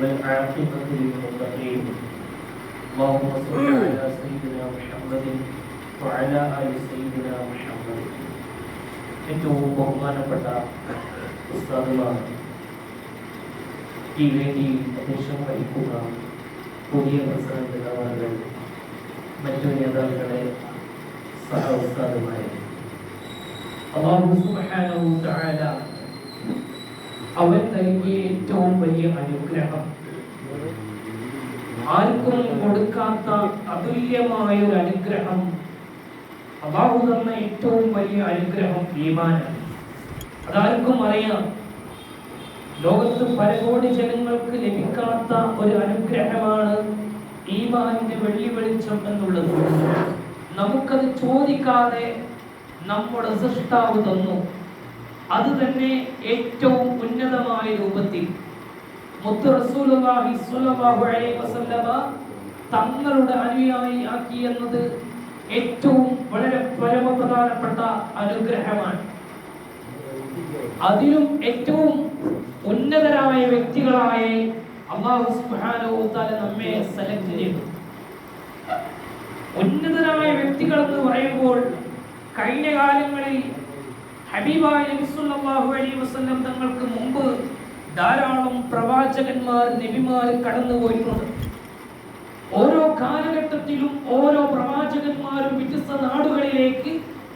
والعاقبة للمتقين. اللهم صل على سيدنا محمد وعلى آل سيدنا محمد. ഏറ്റവും ബഹുമാനപ്പെട്ട ഉസ്താദുമാർ, ഈ വേദിയിൽ അധ്യക്ഷം വഹിക്കുന്ന പുതിയ പ്രസിഡന്റ് അവർ, മറ്റു നേതാക്കളെ, സഹ ഉസ്താദുമാരെ, അല്ലാഹു സുബ്ഹാനഹു വ തആല അവൻ നൽകിയ ഏറ്റവും വലിയ അനുഗ്രഹം, ആർക്കും കൊടുക്കാത്ത അതുല്യമായ ഒരു അനുഗ്രഹം, അല്ലാഹു തന്ന ഏറ്റവും വലിയ അനുഗ്രഹം ഈമാനാണ്. അതാർക്കും അറിയാം. ലോകത്ത് പരകോടി ജനങ്ങൾക്ക് ലഭിക്കാത്ത ഒരു അനുഗ്രഹമാണ് ഈമാനിന്റെ വെള്ളി വെളിച്ചം എന്നുള്ളത്. നമുക്കത് ചോദിക്കാതെ നമ്മുടെ സൃഷ്ടാവ് തന്നു. അത് തന്നെ ഏറ്റവും ഉന്നതമായ രൂപത്തിൽ മുത്ത് റസൂലുള്ളാഹി സ്വല്ലല്ലാഹു അലൈഹി വസല്ലമ തങ്ങളുടെ അനുയായി ആക്കി എന്നത് ഏറ്റവും വളരെ പരമപ്രധാനപ്പെട്ട അനുഗ്രഹമാണ്. അതിലും ഏറ്റവും ഉന്നതരായ വ്യക്തികളായ അല്ലാഹു സുബ്ഹാനഹു വ തആല നമ്മെ സെലക്ട് ചെയ്തു. ഉന്നതരായ വ്യക്തികൾ എന്ന് പറയുമ്പോൾ കഴിഞ്ഞ കാലങ്ങളിൽ ഹബീബായ നബി സല്ലല്ലാഹു അലൈഹി വസല്ലം തങ്ങൾക്ക് മുമ്പ് ധാരാളം പ്രവാചകന്മാർ, നബിമാർ കടന്നുപോയിട്ടുണ്ട്. ഓരോ കാലഘട്ടത്തിലും ഓരോ പ്രവാചകന്മാരും വ്യത്യസ്ത നാടുകളിലേക്ക്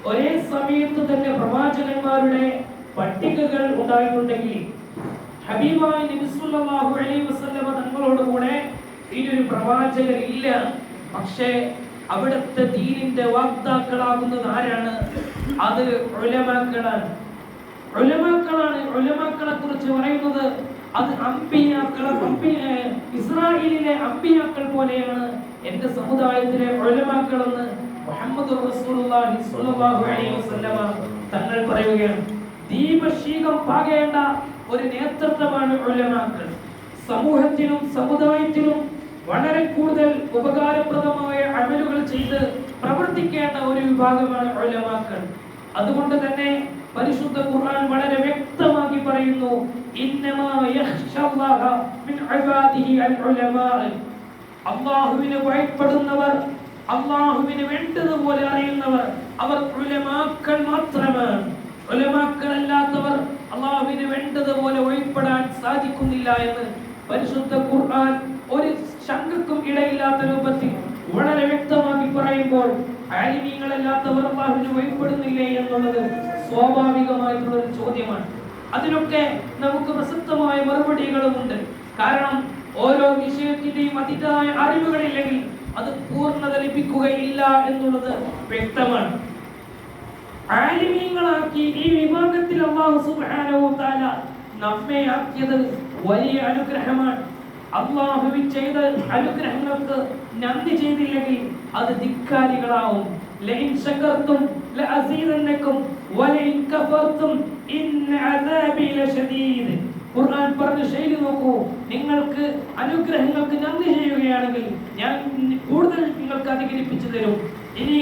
ഒരേ സമയത്ത് തന്നെ പ്രവാചകന്മാരുടെ പട്ടികകൾ ഉണ്ടായിട്ടുണ്ടെങ്കിൽ ഹബീബായ നബി സല്ലല്ലാഹു അലൈഹി വസല്ലം തങ്ങളോട് കൂടെ ഇനിയൊരു പ്രവാചകർ ഇല്ല. പക്ഷേ അവിടുത്തെ ദീനിന്റെ വാഗ്ദാക്കളാകുന്നത് ആരാണ്? അത് ഉലമാക്കളാണ്. ഉലമാക്കളെ കുറിച്ച് പറയുന്നത് അത് ഇസ്രായേലിലെ അമ്പിയാക്കൾ പോലെയാണ് എന്റെ സമുദായത്തിലെ ഉലമാക്കൾ എന്ന് മുഹമ്മദ് റസൂലുള്ളാഹി സ്വല്ലല്ലാഹു അലൈഹി വസല്ലമ തങ്ങൾ പറയുകയാണ്. ദീപശീകം പാകേണ്ട ഒരു നേതൃത്വമാണ് ഉലമാക്കൾ. സമൂഹത്തിനും സമുദായത്തിനും വളരെ കൂടുതൽ ഉപകാരപ്രദമായ അമലുകൾ ചെയ്ത് പ്രവർത്തിക്കേണ്ട ഒരു വിഭാഗമാണ് ഉലമാക്കൾ. അതുകൊണ്ട് തന്നെ പരിശുദ്ധ ഖുർആൻ വളരെ വ്യക്തമാക്കി പറയുന്നു, ഇന്നമാ യഖ്ശല്ലാഹ മിൻ ഇബാദിഹി അൽ ഉലമാ. അല്ലാഹുവിനെ ഭയപ്പെടുന്നവർ, അല്ലാഹുവിനെ വേണ്ടതുപോലെ അറിയുന്നവർ, അവർ ഉലമാക്കൾ മാത്രമാണ്. ഉലമാക്കൾ അല്ലാത്തവർ അല്ലാഹുവിനെ വേണ്ടതുപോലെ ഭയപ്പെടാൻ സാധിക്കുന്നില്ല എന്ന് പരിശുദ്ധ ഖുർആൻ ഒരു ശങ്കക്കും ഇടയില്ലാത്ത രൂപത്തിൽ വളരെ വ്യക്തമാക്കി പറയുമ്പോൾ ആലിമീങ്ങളല്ലാത്തവർ അല്ലാഹുവിനെ ഭയപ്പെടുന്നില്ലേ എന്നുള്ളത് സ്വാഭാവികമായിട്ടുള്ള ഒരു ചോദ്യമാണ്. അതിനൊക്കെ നമുക്ക് പ്രസക്തമായ മറുപടികളുമുണ്ട്. കാരണം ഓരോ വിഷയത്തിന്റെയും അതിതായ അറിവുകളില്ലെങ്കിൽ അത് പൂർണ്ണത ലഭിക്കുകയില്ല എന്നുള്ളത് വ്യക്തമാണ്. ആലിമീങ്ങളാക്കി ഈ വിഭാഗത്തിൽ അല്ലാഹു സുബ്ഹാനഹു വ തആല നമ്മെ ആക്കിയത് വലിയ അനുഗ്രഹമാണ്. അല്ലാഹു ചെയ്ത അനുഗ്രഹങ്ങൾക്ക് നന്ദി ചെയ്തില്ലെങ്കിൽ അത് ധിക്കാരികളാവും. ലഇൻ ശകർതും ലഅസീദന്നകും വലഇൻ കഫർതും ഇന്ന അദാബി ലശദീദ്. ഖുർആൻ പറഞ്ഞ ശൈലി നോക്കൂ. നിങ്ങൾക്ക് അനുഗ്രഹങ്ങൾക്ക് നന്ദി ചെയ്യുകയാണെങ്കിൽ ഞാൻ കൂടുതൽ നിങ്ങൾക്ക് അധികരിപ്പിച്ചു തരും. ഇനി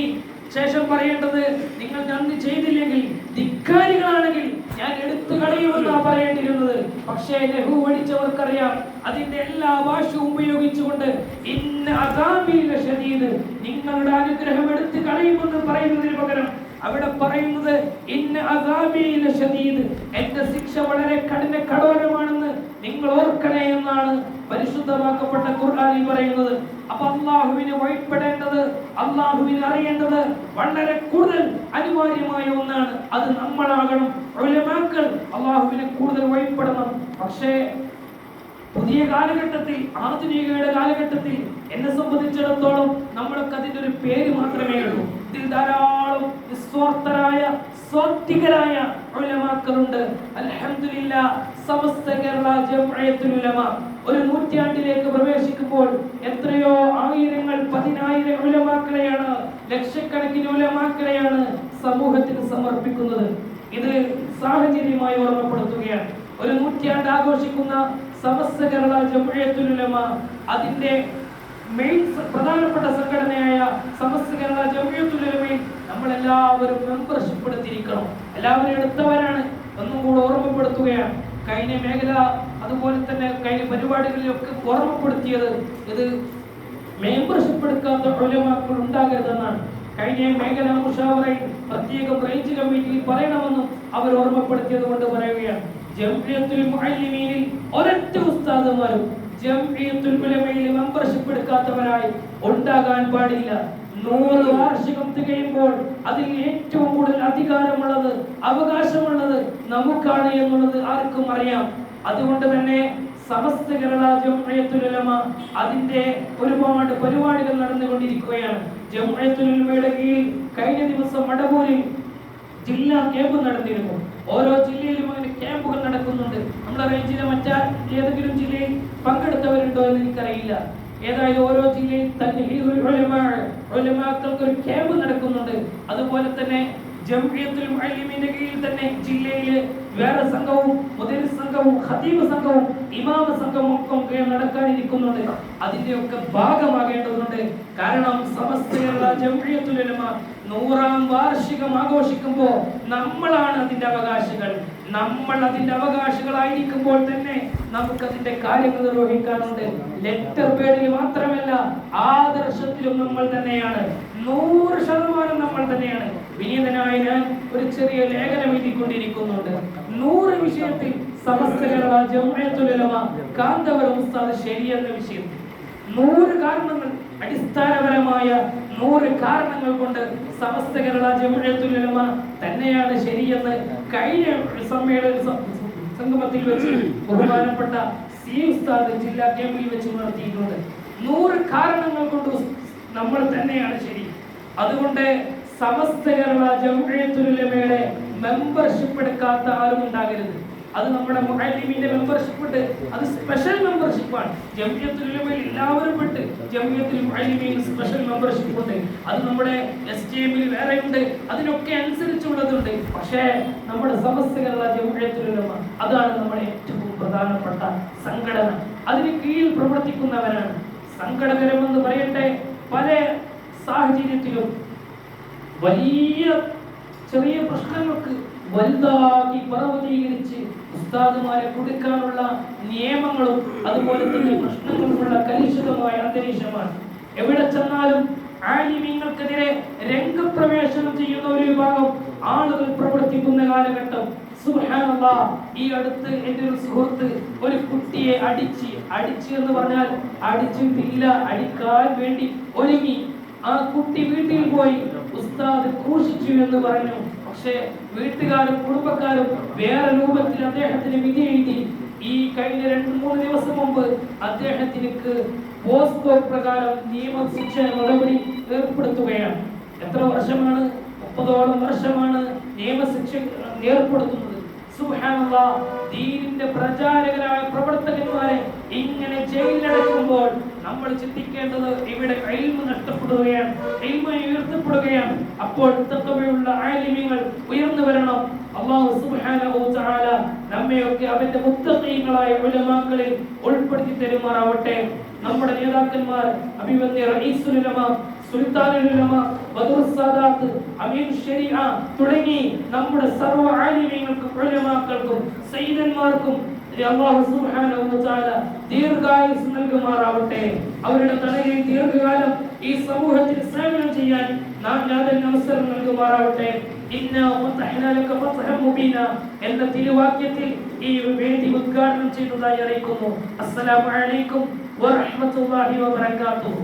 ശേഷം പറയേണ്ടത്, നിങ്ങൾ നന്ദി ചെയ്തില്ലെങ്കിൽ, ധിക്കാരികളാണെങ്കിൽ ഞാൻ എടുത്തു കളയുമെന്നാ പറയേണ്ടിയിരുന്നത്. പക്ഷേ ലഹു പഠിച്ചവർക്കറിയാം അതിന്റെ എല്ലാ ഭാഷയും ഉപയോഗിച്ചുകൊണ്ട് ഇന്ന അദാബി ലശദീദ്, നിങ്ങളുടെ അനുഗ്രഹം എടുത്തു കളയുമെന്ന് പറയുന്നതിന് പകരം അവിടെ പറയുന്നത് ഇന്ന അദാബി ലശദീദ്, എന്റെ ശിക്ഷ വളരെ കഠോരമാണെന്ന് നിങ്ങൾ ഓർക്കണേ എന്നാണ് പരിശുദ്ധമാക്കപ്പെട്ട ഖുർആനിൽ പറയുന്നത്. അപ്പൊ അല്ലാഹുവിനെ ഭയപ്പെടേണ്ടത്, അല്ലാഹുവിനെ അറിയേണ്ടത് വളരെ കൂടുതൽ അനിവാര്യമായ ഒന്നാണ്. അത് നമ്മളാകണം. ഉലമാക്കൾ അല്ലാഹുവിനെ കൂടുതൽ ഭയപ്പെടണം. പക്ഷേ പുതിയ കാലഘട്ടത്തിൽ, ആധുനികയുടെ കാലഘട്ടത്തിൽ എന്നെ സംബന്ധിച്ചിടത്തോളം നമ്മളൊക്കെ അതിന്റെ ഒരു പേര് മാത്രമേ ഉള്ളൂ. ഇതിൽ ധാരാളം നിസ്വാർത്ഥരായ, സ്വാത്വികരായ ഉലമാക്കളുണ്ട്. അൽഹംദുലില്ലാ, സമസ്ത കേരള ജംഇയ്യത്തുൽ ഉലമ ഒരു നൂറ്റാണ്ടിലേക്ക് പ്രവേശിക്കുമ്പോൾ എത്രയോ ആയിരങ്ങൾ, 10,000 ഉലമാക്കളെയാണ്, ലക്ഷക്കണക്കിന് ഉലമാക്കളെയാണ് സമൂഹത്തിന് സമർപ്പിക്കുന്നത്. ഇത് സാഹചര്യമായി ഓർമ്മപ്പെടുത്തുകയാണ്. ഒരു നൂറ്റാണ്ട് ആഘോഷിക്കുന്ന സമസ്ത കേരള ജംഇയ്യത്തുൽ ഉലമ അതിന്റെ മെയിൻ പ്രധാനപ്പെട്ട സംഘടനയായ സമസ്ത കേരള ജംഇയ്യത്തുൽ ഉലമയിൽ നമ്മളെല്ലാവരും മെമ്പർഷിപ്പ് എടുത്തിരിക്കണം. എല്ലാവരും എടുത്തവരാണ്. ഒന്നും കൂടെ ഓർമ്മപ്പെടുത്തുകയാണ്. കഴിഞ്ഞ മേഖല അതുപോലെ തന്നെ കഴിഞ്ഞ പരിപാടികളിലൊക്കെ ഓർമ്മപ്പെടുത്തിയത് ഇത് മെമ്പർഷിപ്പ് എടുക്കാത്ത ഉലമാക്കൾ ഉണ്ടാകരുതെന്നാണ്. കഴിഞ്ഞ മേഖലാ മുഷാവറയിൽ പ്രത്യേകം റേഞ്ച് കമ്മിറ്റിയിൽ പറയണമെന്നും അവർ ഓർമ്മപ്പെടുത്തിയത് കൊണ്ട് പറയുകയാണ്. ജംഇയ്യത്തുൽ മുഅല്ലിമീനിൽ ഒരൊറ്റ ഉസ്താദുമാരും ജംഇയ്യത്തുൽ ഉലമയിൽ മെമ്പർഷിപ്പ് എടുക്കാത്തവരായി ഉണ്ടാകാൻ പാടില്ല. 100 വാർഷികം തികയുമ്പോൾ അതിൽ ഏറ്റവും കൂടുതൽ അധികാരമുള്ളത്, അവകാശമുള്ളത് നമുക്കാണ് എന്നുള്ളത് ആർക്കും അറിയാം. അതുകൊണ്ട് തന്നെ സമസ്ത കേരള ജംഇയ്യത്തുൽ ഉലമ അതിന്റെ ഒരുപാട് പരിപാടികൾ നടന്നുകൊണ്ടിരിക്കുകയാണ്. ജംഇയ്യത്തുൽ ഉലമയുടെ കീഴിൽ കഴിഞ്ഞ ദിവസം മടവൂരിൽ ജില്ലാ ക്യാമ്പ് നടന്നിരുന്നു. ഓരോ ജില്ലയിലും അങ്ങനെ ക്യാമ്പുകൾ നടക്കുന്നുണ്ട്. നമ്മുടെ റേഞ്ചിലെ ഏതെങ്കിലും ജില്ലയിൽ പങ്കെടുത്തവരുണ്ടോ എന്ന് എനിക്കറിയില്ല. ഏതായാലും ഓരോ ജില്ലയിൽ ഉലമാക്കൾക്ക് ഒരു ക്യാമ്പ് നടക്കുന്നുണ്ട്. അതുപോലെ തന്നെ ജംഇയ്യത്തുൽ മുഅല്ലിമീന്റെ കീഴിൽ തന്നെ ജില്ലയിലെ വേറെ സംഘവും മുദരിസ് സംഘവും ഖതീബ് സംഘവും ഇമാമ സംഘവും ഒക്കെ നടക്കാനിരിക്കുന്നുണ്ട്. അതിന്റെയൊക്കെ ഭാഗമാകേണ്ടതുണ്ട്. കാരണം സമസ്ത കേരള ജംഇയ്യത്തുൽ ഉലമ 100ാം വാർഷികം ആഘോഷിക്കുമ്പോൾ നമ്മളാണ് അതിന്റെ അവകാശികൾ. നമ്മൾ അതിന്റെ അവകാശികളായിരിക്കുമ്പോൾ തന്നെ നമുക്ക് അതിന്റെ കാര്യങ്ങൾ നിർവഹിക്കാനുണ്ട്. ലെറ്റർ പേഡിൽ മാത്രമല്ല, ആദർശത്തിലും നമ്മൾ തന്നെയാണ്. 100% നമ്മൾ തന്നെയാണ്. വിനീതനായ ഞാൻ ഒരു ചെറിയ ലേഖനം എഴുതിക്കൊണ്ടിരിക്കുന്നുണ്ട്. 100 വിഷയത്തിൽ സമസ്ത കേരള ജംഇയ്യത്തുൽ ഉലമ കാന്തപുരം ഉസ്താദ് ശരിയെന്ന വിഷയത്തിൽ 100 കാരണങ്ങൾ, അടിസ്ഥാനപരമായ 100 കാരണങ്ങൾ കൊണ്ട് സമസ്ത കേരള ജംഇയ്യത്തുൽ ഉലമ തന്നെയാണ് ശരിയെന്ന് കഴിഞ്ഞ സംഗമത്തിൽ വെച്ച് ബഹുമാനപ്പെട്ട സി ഉസ്താദ് ജില്ലാ ക്യാമ്പിൽ വെച്ച് നടത്തിയിട്ടുണ്ട്. 100 കാരണങ്ങൾ കൊണ്ട് നമ്മൾ തന്നെയാണ് ശരി. അതുകൊണ്ട് സമസ്ത കേരള ജംഇയ്യത്തുൽ ഉലമയുടെ മെമ്പർഷിപ്പ് എടുക്കാത്ത ആരും ഉണ്ടാകരുത്. അത് നമ്മുടെ മുഅല്ലിമീന്റെ മെമ്പർഷിപ്പ് ഉണ്ട്, അത് സ്പെഷ്യൽ മെമ്പർഷിപ്പാണ്. ജംഇയ്യത്തുൽ ഉലമയിൽ എല്ലാവരും പെട്ട് ജംഇയ്യത്തുൽ മുഅല്ലിമീൻ സ്പെഷ്യൽ മെമ്പർഷിപ്പ് ഉണ്ട്. അത് നമ്മുടെ എസ്ടിഎമ്മിൽ വേറെ ഉണ്ട്, അതിനൊക്കെ അനുസരിച്ചുള്ളതുണ്ട്. പക്ഷേ നമ്മുടെ സമസ്ത കേരള ജംഇയ്യത്തുൽ ഉലമ അതാണ് നമ്മുടെ ഏറ്റവും പ്രധാനപ്പെട്ട സംഘടന. അതിന് കീഴിൽ പ്രവർത്തിക്കുന്നവരാണ്. സങ്കടകരമെന്ന് പറയട്ടെ, പല സാഹചര്യത്തിലും വലിയ ചെറിയ പ്രശ്നങ്ങൾക്ക് വലുതാക്കി പർവ്വതീകരിച്ച് ഉസ്താദുമാരെ കൊടുക്കാനുള്ള നിയമങ്ങളും അതുപോലെ തന്നെ പ്രശ്നങ്ങളുമുള്ള കലുഷിതമായ അന്തരീക്ഷമാണ്. എവിടെ ചെന്നാലും ആലിമീങ്ങൾക്കെതിരെ രംഗപ്രവേശനം ചെയ്യുന്ന ഒരു വിഭാഗം ആളുകൾ പ്രവർത്തിക്കുന്ന കാലഘട്ടം. സുബ്ഹാനല്ലാഹ്, ഈ അടുത്ത് എൻ്റെ ഒരു സുഹൃത്ത് ഒരു കുട്ടിയെ അടിച്ച് എന്ന് പറഞ്ഞാൽ അടിച്ചിട്ടില്ല, അടിക്കാൻ വേണ്ടി ഒരുങ്ങി. ആ കുട്ടി വീട്ടിൽ പോയി ഉസ്താദ് ക്രൂശിച്ചു എന്ന് പറഞ്ഞു. പക്ഷേ വീട്ടുകാരും കുടുംബക്കാരും വേറെ രൂപത്തിൽ അദ്ദേഹത്തിന് വിധി എഴുതി. ഈ കഴിഞ്ഞ 2-3 ദിവസം മുമ്പ് അദ്ദേഹത്തിന് പോസ്കോ പ്രകാരം നിയമശിക്ഷ നടപടി ഏർപ്പെടുത്തുകയാണ്. എത്ര വർഷമാണ്? 30ഓളം വർഷമാണ് നിയമശിക്ഷ ഏർപ്പെടുത്തുന്നത്. സുബ്ഹാനല്ലാഹ്, ദീനിന്റെ പ്രചാരകരായ പ്രവർത്തകന്മാരെ ഇങ്ങനെ ജയിലിലടക്കുമ്പോൾ നമ്മൾ ചിന്തിക്കേണ്ടത് ഇവിടെ ഇൽമു നഷ്ടപ്പെടുകയാണ്, ഇൽമു ഉയർത്തപ്പെടുകയാണ്. അപ്പോൾ തഖ്വയുള്ള ആലിമീങ്ങൾ ഉയർന്നു വരണം. അല്ലാഹു സുബ്ഹാനഹു വ തആല നമ്മയൊക്കെ അവന്റെ മുത്തഖീങ്ങളായ ഉലമാക്കളിൽ ഉൾപ്പെടുത്തി തരുമാറാവട്ടെ. നമ്മുടെ നേതാക്കന്മാർ അഭിവന്യ റഈസുൽ ഉലമ, സുൽത്താനുൽ ഉലമ, ബദറുസ് സാദാത്ത്, അമീൻ ശരീഅ തുടങ്ങി നമ്മുടെ സർവ്വ ആലിമീങ്ങൾക്കും ഉലമാക്കൾക്കും സയ്യിദന്മാർക്കും അല്ലാഹു സുബ്ഹാനഹു വ തആല ദീർഘായുസ്സ് നൽകുമാറാവട്ടെ. അവരുടെ തണലിൽ ദീർഘകാലം ഈ സമൂഹത്തിന് സേവനം ചെയ്യാൻ നാഥൻ അവസരം നൽകുമാറാവട്ടെ. ഇന്നാ ഫതഹ്നാ ലക ഫതഹൻ മുബീന എന്ന തിരുവാക്യത്തിൽ ഈ വേദി ഉദ്ഘാടനം ചെയ്തതായി അറിയിക്കുന്നു. അസ്സലാമു അലൈക്കും വറഹ്മത്തുള്ളാഹി വബറകാതുഹു.